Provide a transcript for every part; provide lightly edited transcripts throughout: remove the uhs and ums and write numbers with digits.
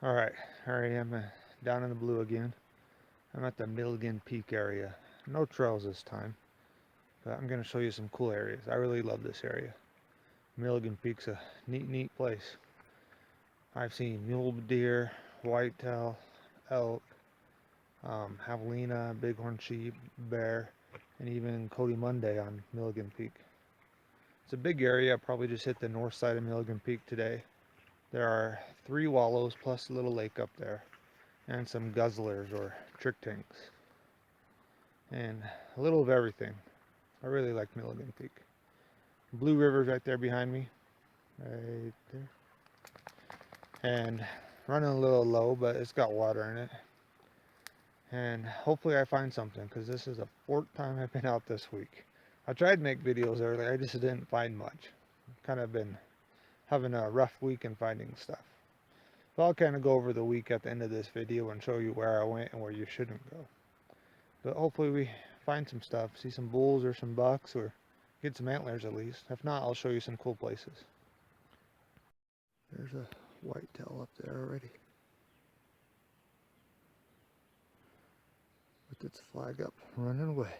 Alright, here I am down in the blue again. I'm at the Milligan Peak area. No trails this time, but I'm going to show you some cool areas. I really love this area. Milligan Peak's a neat place. I've seen mule deer, whitetail, elk, javelina, bighorn sheep, bear, and even Cody Monday on Milligan Peak. It's a big area. I probably just hit the north side of Milligan Peak today. There are 3 wallows plus a little lake up there, and some guzzlers or trick tanks, and a little of everything. I really like Milligan Peak. Blue River's right there behind me, right there, and running a little low, but it's got water in it. And hopefully I find something, because this is the 4th time I've been out this week. I tried to make videos earlier, I just didn't find much. Kind of been having a rough week in finding stuff. So I'll kind of go over the week at the end of this video and show you where I went and where you shouldn't go. But hopefully we find some stuff, see some bulls or some bucks, or get some antlers at least. If not, I'll show you some cool places. There's a whitetail up there already, with its flag up, running away.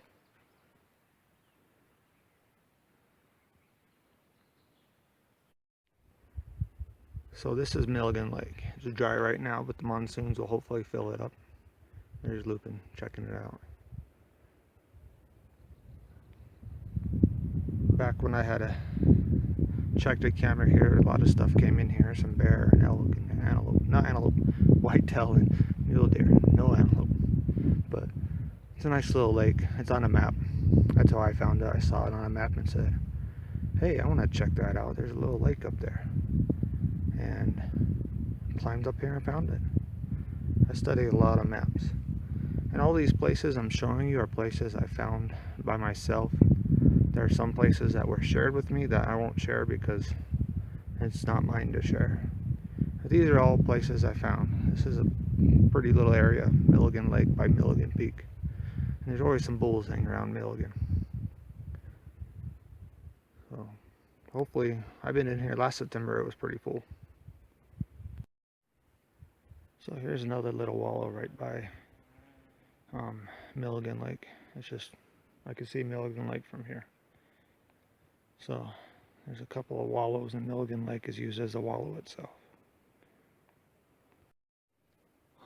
So this is Milligan Lake. It's dry right now, but the monsoons will hopefully fill it up. There's Lupin checking it out. Back when I had a checked a camera here, a lot of stuff came in here, some bear and elk and antelope, not antelope, whitetail and mule deer, no antelope. But it's a nice little lake. It's on a map. That's how I found it. I saw it on a map and said, hey, I want to check that out. There's a little lake up there. And climbed up here and found it. I study a lot of maps. And all these places I'm showing you are places I found by myself. There are some places that were shared with me that I won't share because it's not mine to share. But these are all places I found. This is a pretty little area, Milligan Lake by Milligan Peak. And there's always some bulls hanging around Milligan. So hopefully, I've been in here last September, it was pretty full. So here's another little wallow right by Milligan Lake. It's just, I can see Milligan Lake from here. So there's a couple of wallows, and Milligan Lake is used as a wallow itself.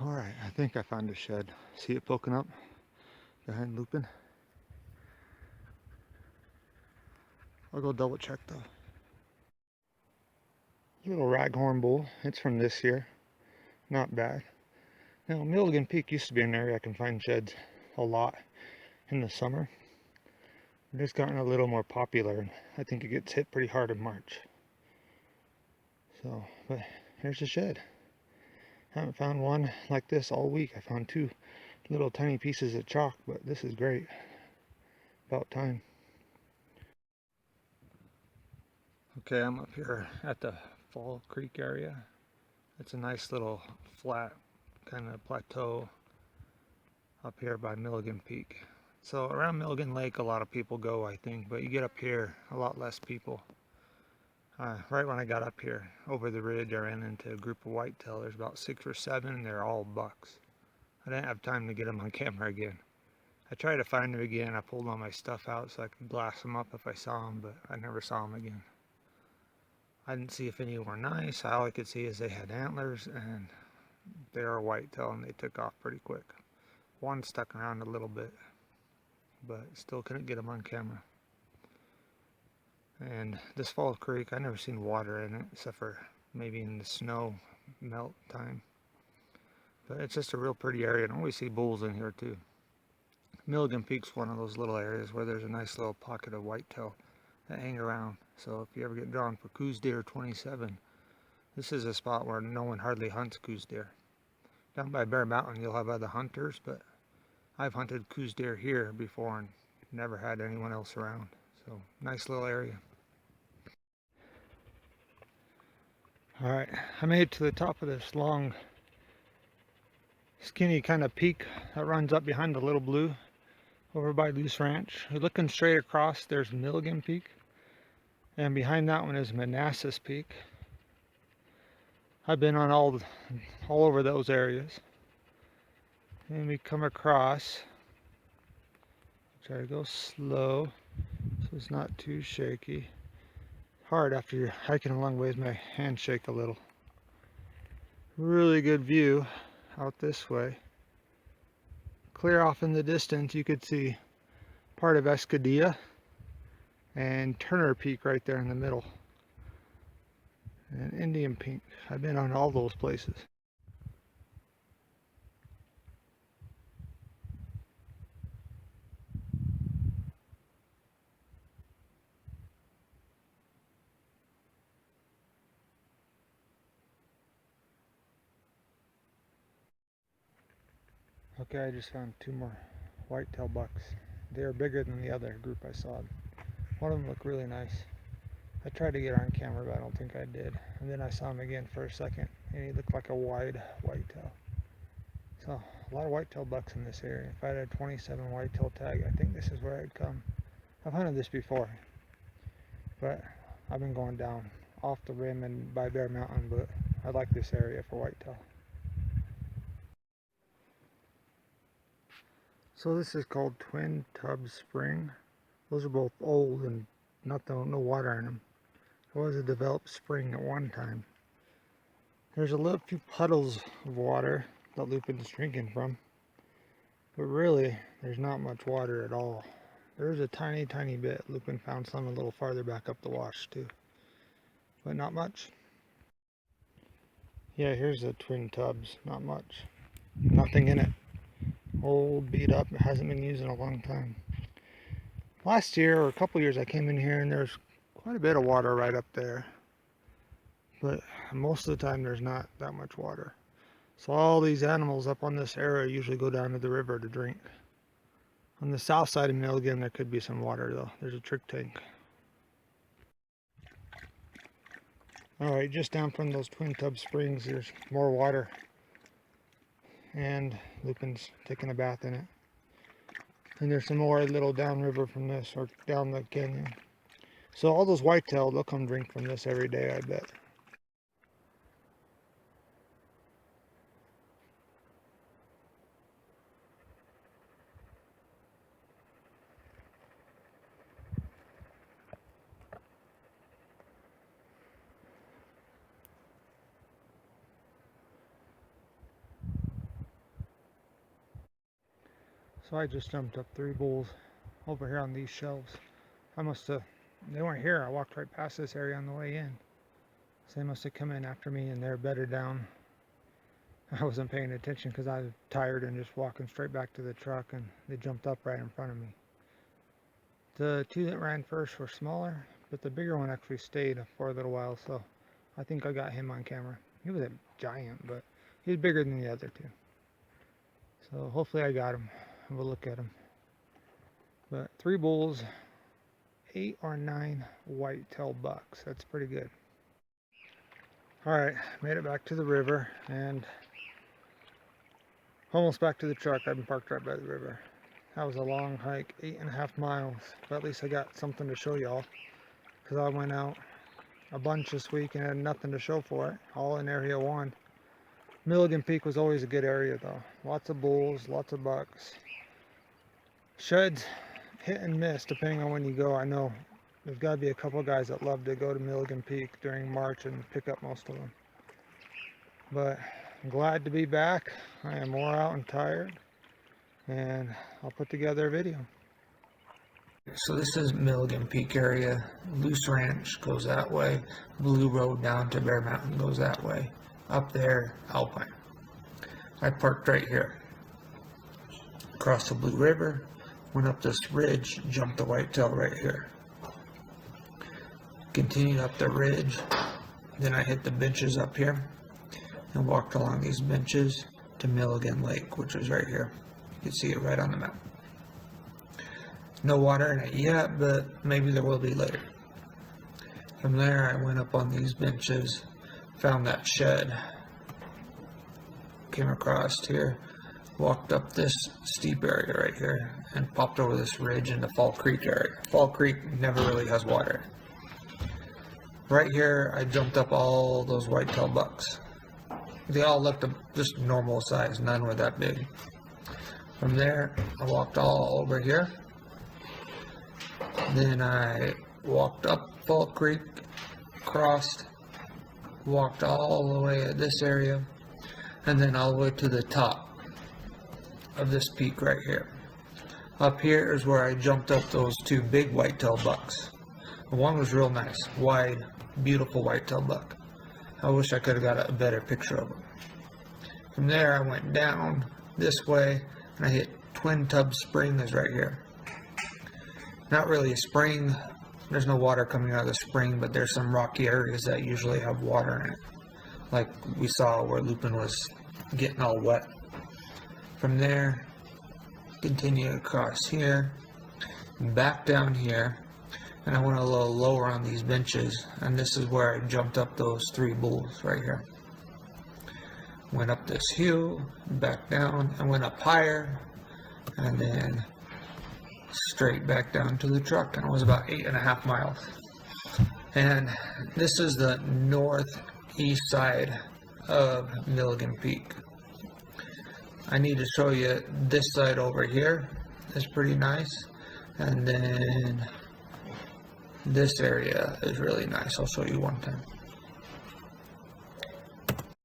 Alright, I think I found a shed. See it poking up behind Lupin? I'll go double check though. Little raghorn bull. It's from this year. Not bad. Now, Milligan Peak used to be an area I can find sheds a lot in the summer. It's gotten a little more popular, and I think it gets hit pretty hard in March. So, but here's a shed. I haven't found one like this all week. I found 2 little tiny pieces of chalk, but this is great. About time. Okay, I'm up here at the Fall Creek area. It's a nice little flat kind of plateau up here by Milligan Peak. So around Milligan Lake a lot of people go, I think, but you get up here, a lot less people. Right when I got up here over the ridge, I ran into a group of whitetail. There's about 6 or 7, and they're all bucks. I didn't have time to get them on camera again. I tried to find them again. I pulled all my stuff out so I could glass them up if I saw them, but I never saw them again. I didn't see if any were nice. All I could see is they had antlers, and they are whitetail, and they took off pretty quick. One stuck around a little bit, but still couldn't get them on camera. And this Fall Creek, I never seen water in it except for maybe in the snow melt time. But it's just a real pretty area, and I always see bulls in here too. Milligan Peak's one of those little areas where there's a nice little pocket of whitetail that hang around. So if you ever get drawn for coues deer 27, this is a spot where no one hardly hunts coues deer. Down by Bear Mountain you'll have other hunters, but I've hunted coues deer here before and never had anyone else around. So nice little area. Alright, I made it to the top of this long skinny kind of peak that runs up behind the Little Blue over by Luce Ranch. You're looking straight across, there's Milligan Peak, and behind that one is Manassas Peak. I've been on all over those areas. And we come across, try to go slow so it's not too shaky. Hard after you're hiking a long ways, my hands shake a little. Really good view out this way. Clear off in the distance, you could see part of Escadilla and Turner Peak right there in the middle. And Indian Peak. I've been on all those places. Okay, I just found 2 more whitetail bucks. They are bigger than the other group I saw. One of them looked really nice. I tried to get on camera, but I don't think I did. And then I saw him again for a second, and he looked like a wide whitetail. So, a lot of whitetail bucks in this area. If I had a 27 whitetail tag, I think this is where I'd come. I've hunted this before, but I've been going down off the rim and by Bear Mountain, but I like this area for whitetail. So this is called Twin Tub Spring. Those are both old and no water in them. It was a developed spring at one time. There's a little few puddles of water that Lupin's drinking from, but really there's not much water at all. There's a tiny bit. Lupin found some a little farther back up the wash too, but not much. Yeah, here's the twin tubs. Not much. Nothing in it. Old, beat up. It hasn't been used in a long time. Last year or a couple years I came in here and there's quite a bit of water right up there, but most of the time there's not that much water. So all these animals up on this area usually go down to the river to drink. On the south side of Milligan there could be some water though. There's a trick tank. Alright, just down from those Twin Tub Springs there's more water, and Lupin's taking a bath in it. And there's some more a little downriver from this, or down the canyon. So all those whitetail, they'll come drink from this every day, I bet. So I just jumped up 3 bulls over here on these shelves. They weren't here. I walked right past this area on the way in. So they must have come in after me and they're bedded down. I wasn't paying attention because I was tired and just walking straight back to the truck, and they jumped up right in front of me. The 2 that ran first were smaller, but the bigger one actually stayed for a little while, so I think I got him on camera. He was a giant, but he was bigger than the other 2. So hopefully I got him. We'll look at him. But 3 bulls, 8 or 9 whitetail bucks. That's pretty good. Alright, made it back to the river and almost back to the truck. I've been parked right by the river. That was a long hike, 8.5 miles. But at least I got something to show y'all, because I went out a bunch this week and had nothing to show for it. All in Area 1. Milligan Peak was always a good area though. Lots of bulls, lots of bucks. Sheds, hit and miss depending on when you go. I know there's got to be a couple of guys that love to go to Milligan Peak during March and pick up most of them. But I'm glad to be back. I am wore out and tired, and I'll put together a video. So this is Milligan Peak area. Luce Ranch goes that way. Blue Road down to Bear Mountain goes that way. Up there, Alpine. I parked right here. Crossed the Blue River, went up this ridge, jumped the whitetail right here. Continued up the ridge, then I hit the benches up here and walked along these benches to Milligan Lake, which is right here. You can see it right on the map. No water in it yet, but maybe there will be later. From there I went up on these benches, found that shed, came across here, walked up this steep area right here, and popped over this ridge into Fall Creek area. Fall Creek never really has water. Right here I jumped up all those whitetail bucks. they all looked just normal size, none were that big. From there, I walked all over here. Then I walked up Fall Creek, crossed, walked all the way at this area, and then all the way to the top of this peak right here. Up here is where I jumped up those two big whitetail bucks. One was real nice, wide, beautiful whitetail buck. I wish I could have got a better picture of him. From there, I went down this way, and I hit Twin Tub Spring is right here. Not really a spring, there's no water coming out of the spring, but there's some rocky areas that usually have water in it, like we saw where Lupin was getting all wet. From there, continue across here, back down here, and I went a little lower on these benches, and this is where I jumped up those three bulls right here. Went up this hill, back down, and went up higher, and then straight back down to the truck, and it was about 8.5 miles. And this is the northeast side of Milligan Peak. I need to show you this side over here is pretty nice, and then this area is really nice. I'll show you one time.